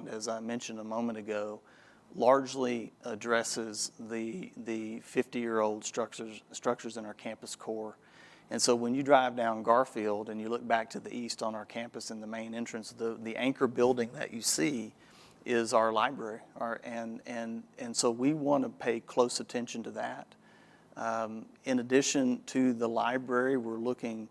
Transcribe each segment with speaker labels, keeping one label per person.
Speaker 1: bond, as I mentioned a moment ago, largely addresses the 50-year-old structures in our campus core. And so when you drive down Garfield and you look back to the east on our campus in the main entrance, the anchor building that you see is our library. And so we want to pay close attention to that. In addition to the library, we're looking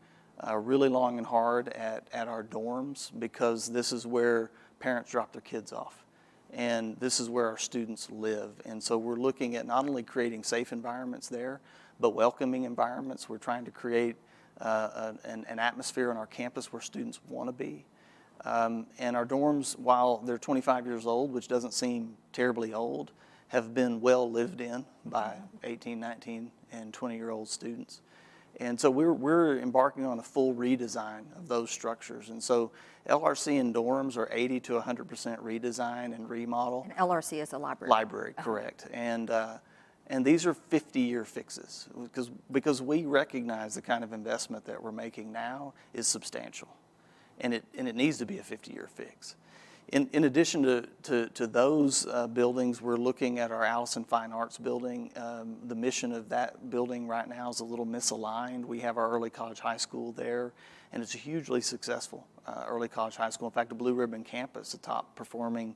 Speaker 1: really long and hard at our dorms, because this is where parents drop their kids off. And this is where our students live. And so we're looking at not only creating safe environments there, but welcoming environments. We're trying to create an atmosphere on our campus where students want to be. And our dorms, while they're 25 years old, which doesn't seem terribly old, have been well lived in by 18, 19, and 20-year-old students. And so we're embarking on a full redesign of those structures. And so LRC and dorms are 80 to 100% redesign and remodel.
Speaker 2: And LRC is a library.
Speaker 1: Library, correct. And these are 50-year fixes, because we recognize the kind of investment that we're making now is substantial, and it needs to be a 50-year fix. In addition to those buildings, we're looking at our Allison Fine Arts building. The mission of that building right now is a little misaligned. We have our Early College High School there, and it's a hugely successful Early College High School. In fact, a Blue Ribbon campus, a top performing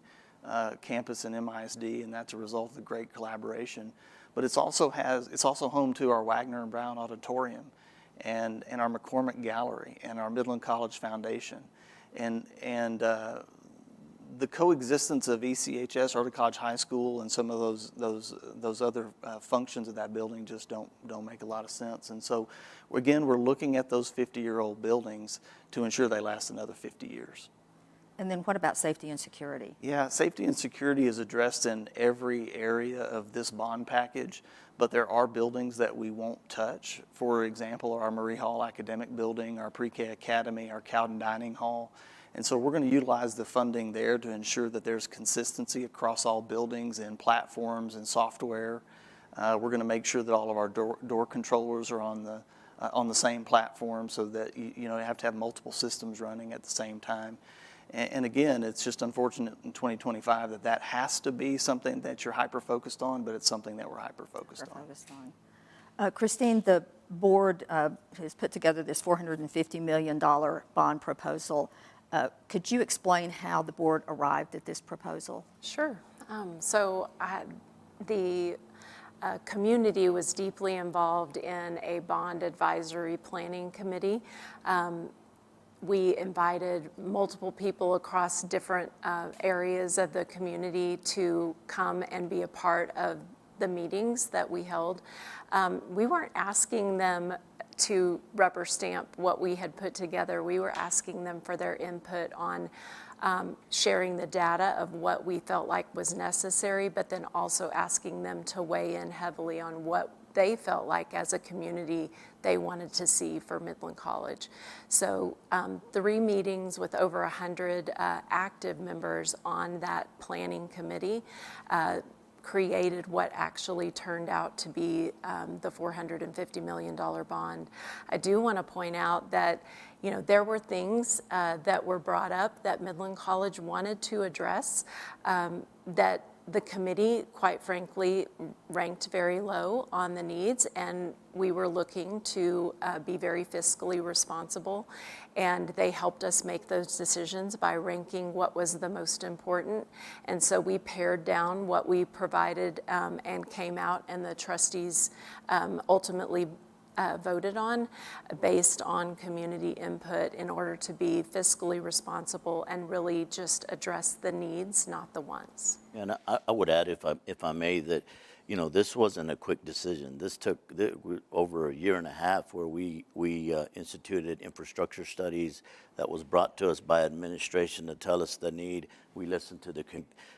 Speaker 1: campus in MISD, and that's a result of the great collaboration. But it's also home to our Wagner and Brown Auditorium, and our McCormick Gallery, and our Midland College Foundation, and the coexistence of ECHS, Early College High School, and some of those other functions of that building just don't make a lot of sense. And so, again, we're looking at those 50-year-old buildings to ensure they last another 50 years.
Speaker 2: And then what about safety and security? Yeah,
Speaker 1: safety and security is addressed in every area of this bond package, but there are buildings that we won't touch. For example, our Murray Hall Academic Building, our Pre-K Academy, our Cowden Dining Hall. And so we're going to utilize the funding there to ensure that there's consistency across all buildings in platforms and software. We're going to make sure that all of our door controllers are on the same platform, so that you have to have multiple systems running at the same time. And again, it's just unfortunate in 2025 that has to be something that you're hyper-focused on, but it's something that we're hyper-focused on.
Speaker 2: Christine, the board has put together this $450 million bond proposal. Could you explain how the board arrived at this proposal?
Speaker 3: Sure. The community was deeply involved in a bond advisory planning committee. We invited multiple people across different areas of the community to come and be a part of the meetings that we held. We weren't asking them to rubber stamp what we had put together. We were asking them for their input on sharing the data of what we felt like was necessary, but then also asking them to weigh in heavily on what they felt like as a community they wanted to see for Midland College. So 3 meetings with over 100 active members on that planning committee created what actually turned out to be the $450 million bond. I do want to point out that there were things that were brought up that Midland College wanted to address that the committee, quite frankly, ranked very low on the needs, and we were looking to be very fiscally responsible, and they helped us make those decisions by ranking what was the most important. And so we pared down what we provided and came out, and the trustees ultimately voted on based on community input in order to be fiscally responsible and really just address the needs, not the wants.
Speaker 4: And I would add, if I may, that this wasn't a quick decision. This took over a year and a half, where we instituted infrastructure studies that was brought to us by administration to tell us the need. We listened to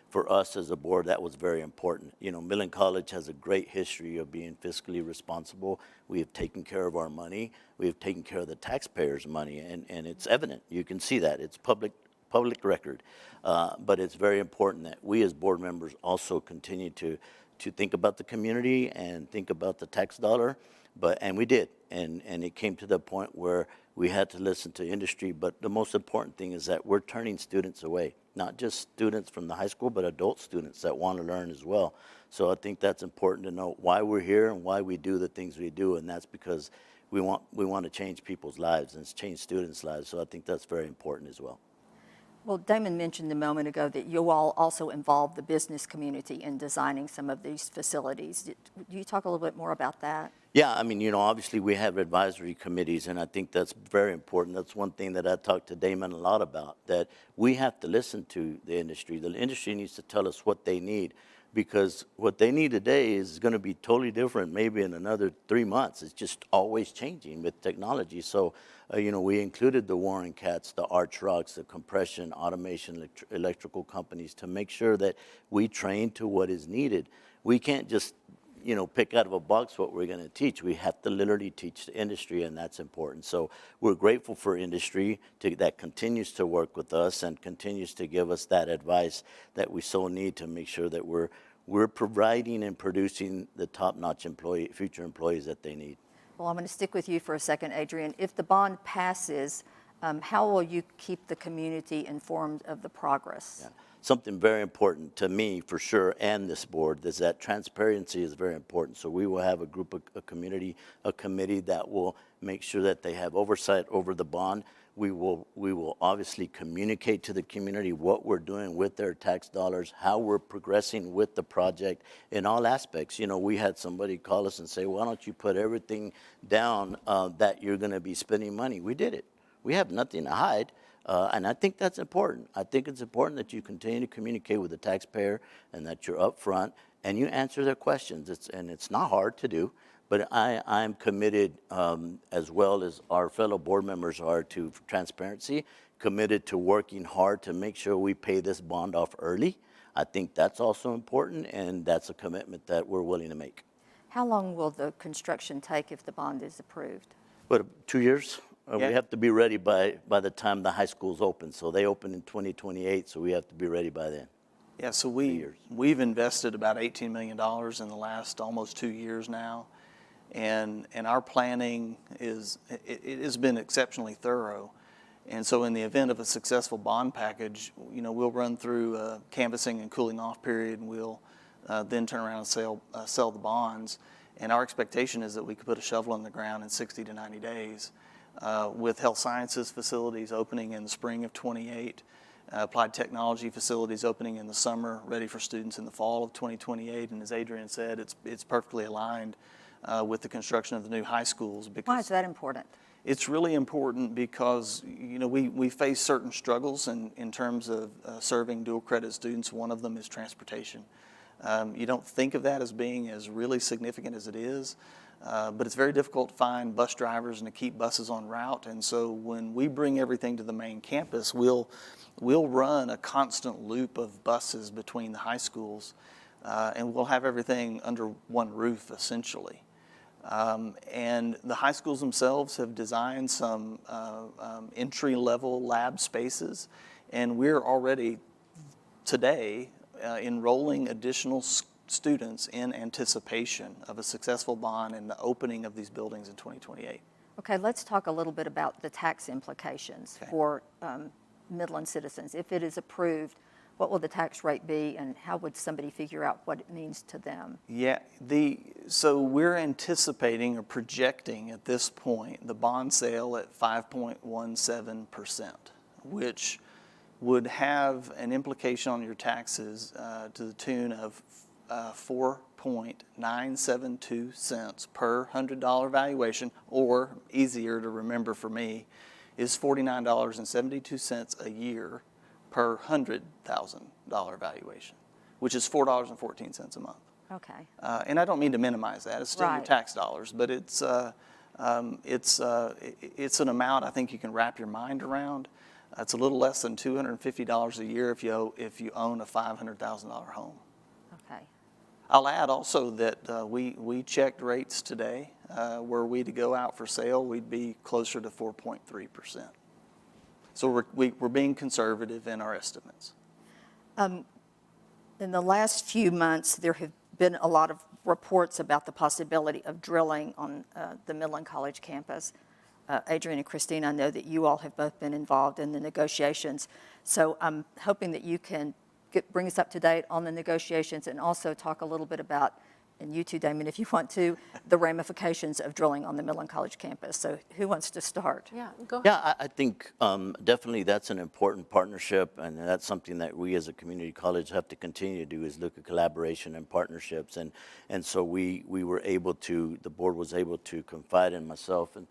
Speaker 4: for us as a board, that was very important. Midland College has a great history of being fiscally responsible. We have taken care of our money. We have taken care of the taxpayers' money, and it's evident. You can see that. It's public record. But it's very important that we as board members also continue to think about the community and think about the tax dollar, and we did, and it came to the point where we had to listen to industry. But the most important thing is that we're turning students away. not just students from the high school, but adult students that want to learn as well. So I think that's important to know why we're here and why we do the things we do, and that's because we want to change people's lives and change students' lives. So I think that's very important as well.
Speaker 2: Well, Damon mentioned a moment ago that you all also involve the business community in designing some of these facilities. Do you talk a little bit more about that?
Speaker 4: Yeah, I mean, obviously we have advisory committees, and I think that's very important. That's one thing that I talked to Damon a lot about, that we have to listen to the industry. The industry needs to tell us what they need, because what they need today is going to be totally different maybe in another 3 months. It's just always changing with technology. So, we included the Warren Cats, the Arch Rocks, the compression, automation, electrical companies to make sure that we train to what is needed. We can't just pick out of a box what we're going to teach. We have to literally teach the industry, and that's important. So we're grateful for industry that continues to work with us and continues to give us that advice that we so need to make sure that we're providing and producing the top-notch future employees that they need.
Speaker 2: Well, I'm going to stick with you for a second, Adrian. If the bond passes, how will you keep the community informed of the progress?
Speaker 4: Yeah. Something very important to me, for sure, and this board, is that transparency is very important. So we will have a committee that will make sure that they have oversight over the bond. We will obviously communicate to the community what we're doing with their tax dollars, how we're progressing with the project in all aspects. We had somebody call us and say, why don't you put everything down that you're going to be spending money? We did it. We have nothing to hide. And I think that's important. I think it's important that you continue to communicate with the taxpayer and that you're upfront and you answer their questions. It's not hard to do, but I'm committed, as well as our fellow board members are, to transparency, committed to working hard to make sure we pay this bond off early. I think that's also important, and that's a commitment that we're willing to make.
Speaker 2: How long will the construction take if the bond is approved?
Speaker 4: But 2 years?
Speaker 1: Yeah.
Speaker 4: We have to be ready by the time the high school's open. So they open in 2028, so we have to be ready by then.
Speaker 1: Yeah, so we've invested about $18 million in the last almost 2 years now, and our planning it has been exceptionally thorough. And so in the event of a successful bond package, we'll run through a canvassing and cooling off period, and we'll then turn around and sell the bonds. And our expectation is that we could put a shovel in the ground in 60 to 90 days. With health sciences facilities opening in the spring of 28, applied technology facilities opening in the summer, ready for students in the fall of 2028. And as Adrian said, it's perfectly aligned with the construction of the new high schools.
Speaker 2: Why is that important?
Speaker 1: It's really important because we face certain struggles in terms of serving dual credit students. One of them is transportation. You don't think of that as being as really significant as it is. But it's very difficult to find bus drivers and to keep buses on route. And so when we bring everything to the main campus, we'll run a constant loop of buses between the high schools, and we'll have everything under one roof, essentially. And the high schools themselves have designed some entry-level lab spaces, and we're already today enrolling additional students in anticipation of a successful bond and the opening of these buildings in 2028.
Speaker 2: Okay, let's talk a little bit about the tax implications for Midland citizens. If it is approved, what will the tax rate be, and how would somebody figure out what it means to them?
Speaker 1: Yeah, so we're anticipating or projecting at this point the bond sale at 5.17%, which would have an implication on your taxes to the tune of 4.972 cents per $100 valuation, or easier to remember for me, is $49.72 a year per $100,000 valuation, which is $4.14 a month.
Speaker 2: Okay.
Speaker 1: And I don't mean to minimize that. It's still your
Speaker 2: Right.
Speaker 1: tax dollars, but it's an amount I think you can wrap your mind around. It's a little less than $250 a year if you own a $500,000 home.
Speaker 2: Okay.
Speaker 1: I'll add also that we checked rates today. Were we to go out for sale, we'd be closer to 4.3%. So we're being conservative in our estimates.
Speaker 2: In the last few months, there have been a lot of reports about the possibility of drilling on the Midland College campus. Adrian and Christine, I know that you all have both been involved in the negotiations. So I'm hoping that you can bring us up to date on the negotiations and also talk a little bit about, and you too, Damon, if you want to, the ramifications of drilling on the Midland College campus. So who wants to start?
Speaker 3: Yeah, go ahead.
Speaker 4: Yeah, I think definitely that's an important partnership, and that's something that we as a community college have to continue to do, is look at collaboration and partnerships. And so we were able to, the board was able to confide in myself and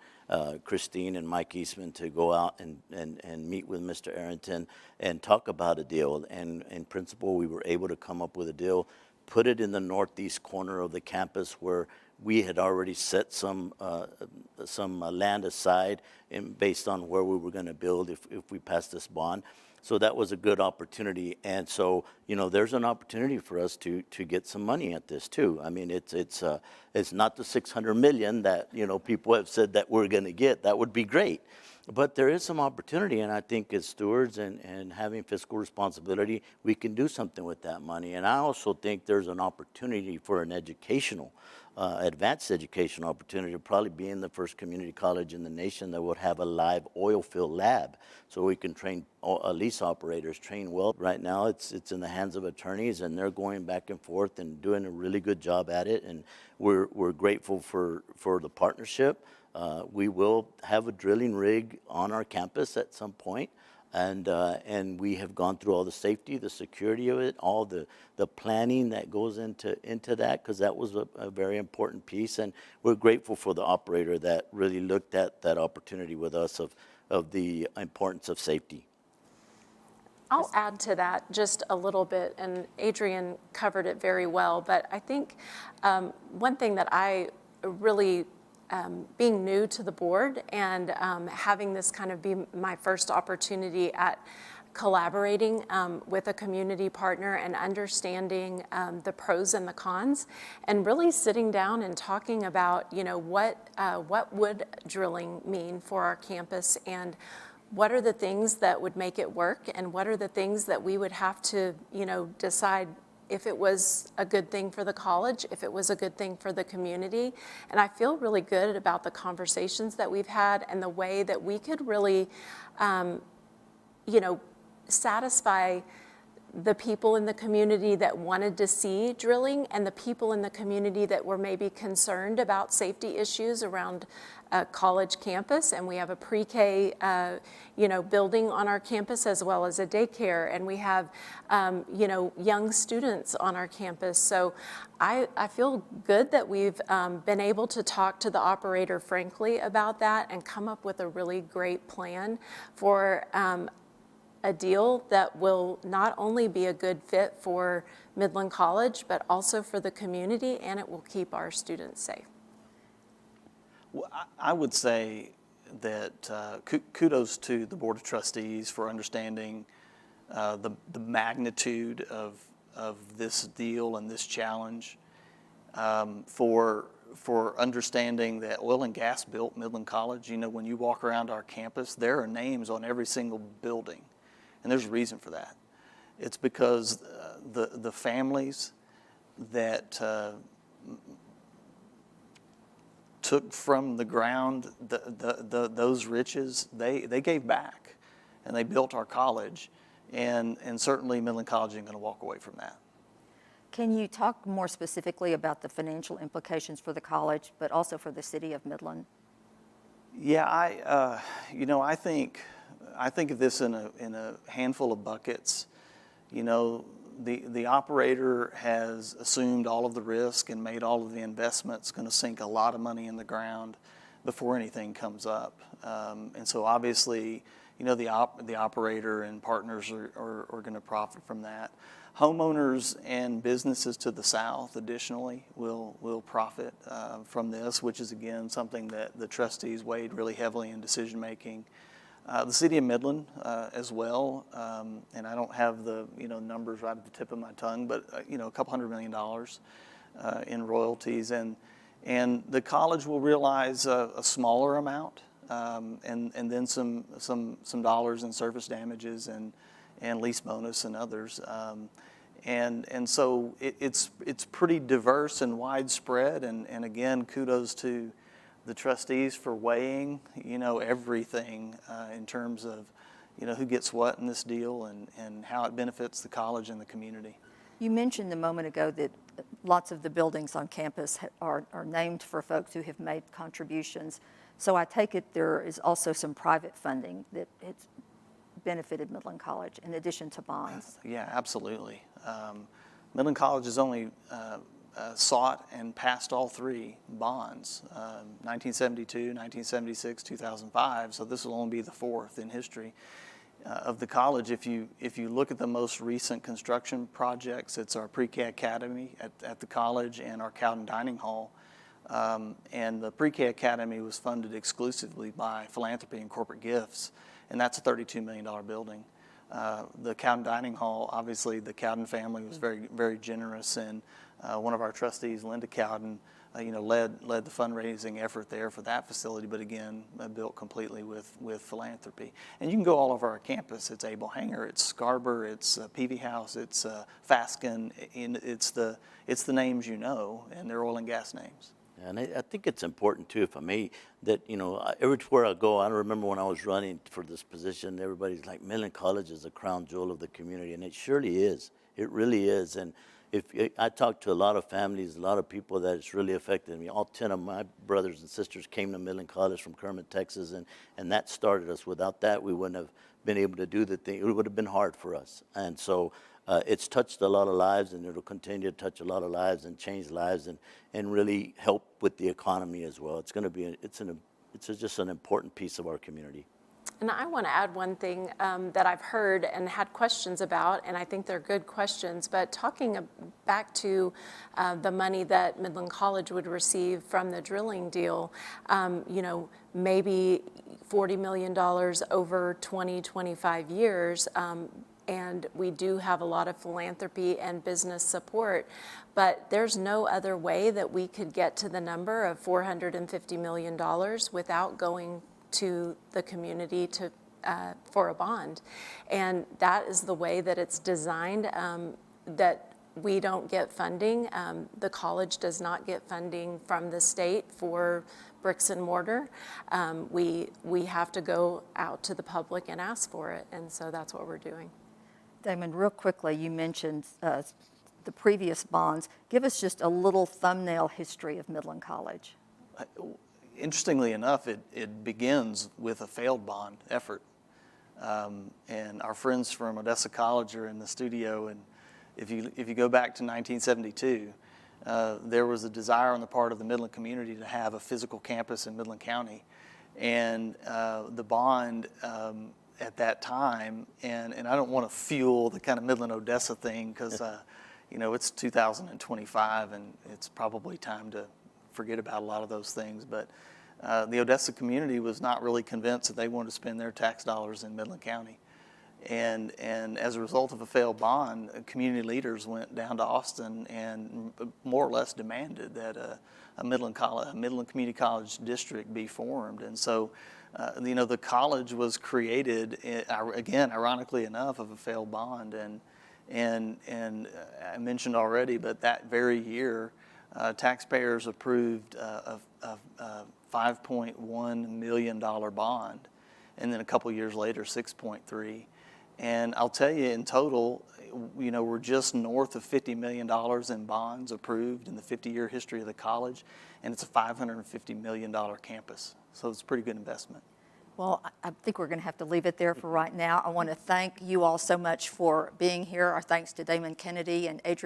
Speaker 4: Christine and Mike Eastman to go out and meet with Mr. Arrington and talk about a deal. And in principle, we were able to come up with a deal, put it in the northeast corner of the campus where we had already set some land aside based on where we were going to build if we passed this bond. So that was a good opportunity. And so, there's an opportunity for us to get some money at this too. I mean, it's not the $600 million that, people have said that we're going to get. That would be great. But there is some opportunity, and I think as stewards and having fiscal responsibility, we can do something with that money. And I also think there's an opportunity for an educational, advanced educational opportunity to probably being the first community college in the nation that would have a live oil field lab. So we can train lease operators, train well. Right now it's in the hands of attorneys, and they're going back and forth and doing a really good job at it. And we're grateful for the partnership. We will have a drilling rig on our campus at some point, and we have gone through all the safety, the security of it, all the planning that goes into that, because that was a very important piece. And we're grateful for the operator that really looked at that opportunity with us of the importance of safety.
Speaker 3: I'll add to that just a little bit, and Adrian covered it very well, but I think one thing that I really being new to the board and having this kind of be my first opportunity at collaborating with a community partner and understanding the pros and the cons, and really sitting down and talking about, what would drilling mean for our campus, and what are the things that would make it work, and what are the things that we would have to, decide if it was a good thing for the college, if it was a good thing for the community. And I feel really good about the conversations that we've had and the way that we could really, satisfy the people in the community that wanted to see drilling and the people in the community that were maybe concerned about safety issues around a college campus. And we have a pre-K, building on our campus, as well as a daycare, and we have, young students on our campus. So I feel good that we've been able to talk to the operator frankly about that and come up with a really great plan for a deal that will not only be a good fit for Midland College, but also for the community, and it will keep our students safe.
Speaker 1: Well, I would say that kudos to the Board of Trustees for understanding the magnitude of this deal and this challenge, for understanding that oil and gas built Midland College. When you walk around our campus, there are names on every single building. And there's a reason for that. It's because the families that took from the ground those riches, they gave back, and they built our college, and certainly Midland College isn't going to walk away from that.
Speaker 2: Can you talk more specifically about the financial implications for the college, but also for the city of Midland?
Speaker 1: Yeah, I think of this in a handful of buckets. The operator has assumed all of the risk and made all of the investments, going to sink a lot of money in the ground before anything comes up. And so obviously, the operator and partners are going to profit from that. Homeowners and businesses to the south, additionally, will profit from this, which is, again, something that the trustees weighed really heavily in decision-making. The city of Midland as well, and I don't have the numbers right at the tip of my tongue, but a couple $100 million in royalties, and the college will realize a smaller amount, and then some dollars in service damages and lease bonus and others, and so it's pretty diverse and widespread, and again, kudos to the trustees for weighing, everything in terms of, who gets what in this deal and how it benefits the college and the community.
Speaker 2: You mentioned a moment ago that lots of the buildings on campus are named for folks who have made contributions. So I take it there is also some private funding that has benefited Midland College in addition to bonds.
Speaker 1: Yeah, absolutely. Midland College has only sought and passed all three bonds, 1972, 1976, 2005, so this will only be the fourth in history of the college. If you look at the most recent construction projects, it's our Pre-K Academy at the college and our Cowden Dining Hall. And the Pre-K Academy was funded exclusively by philanthropy and corporate gifts, and that's a $32 million building. The Cowden Dining Hall, obviously the Cowden family was very, very generous, and one of our trustees, Linda Cowden, led the fundraising effort there for that facility, but again, built completely with philanthropy. And you can go all over our campus. It's Abel Hanger, it's Scarborough, it's Peavy House, it's Fasken, it's the names you know, and they're oil and gas names.
Speaker 4: And I think it's important too, if I may, that, everywhere I go, I remember when I was running for this position, everybody's like, Midland College is a crown jewel of the community, and it surely is. It really is. And I talked to a lot of families, a lot of people that it's really affected me. All 10 of my brothers and sisters came to Midland College from Kermit, Texas, and that started us. Without that, we wouldn't have been able to do the thing. It would have been hard for us. And so it's touched a lot of lives, and it'll continue to touch a lot of lives and change lives and really help with the economy as well. It's going to be, it's just an important piece of our community.
Speaker 3: And I want to add one thing that I've heard and had questions about, and I think they're good questions, but talking back to the money that Midland College would receive from the drilling deal, maybe $40 million over 20, 25 years, and we do have a lot of philanthropy and business support, but there's no other way that we could get to the number of $450 million without going to the community for a bond. And that is the way that it's designed, that we don't get funding. The college does not get funding from the state for bricks and mortar. We have to go out to the public and ask for it, and so that's what we're doing.
Speaker 2: Damon, real quickly, you mentioned the previous bonds. Give us just a little thumbnail history of Midland College.
Speaker 1: Interestingly enough, it begins with a failed bond effort. And our friends from Odessa College are in the studio, and if you go back to 1972, there was a desire on the part of the Midland community to have a physical campus in Midland County. And the bond at that time, and I don't want to fuel the kind of Midland-Odessa thing because, it's 2025 and it's probably time to forget about a lot of those things, but the Odessa community was not really convinced that they wanted to spend their tax dollars in Midland County. And as a result of a failed bond, community leaders went down to Austin and more or less demanded that a Midland Community College district be formed. And so, the college was created, again, ironically enough, of a failed bond. And I mentioned already, but that very year, taxpayers approved a $5.1 million bond, and then a couple years later, 6.3. And I'll tell you, in total, we're just north of $50 million in bonds approved in the 50-year history of the college, and it's a $550 million campus. So it's a pretty good investment.
Speaker 2: Well, I think we're going to have to leave it there for right now. I want to thank you all so much for being here. Our thanks to Damon Kennedy and Adrian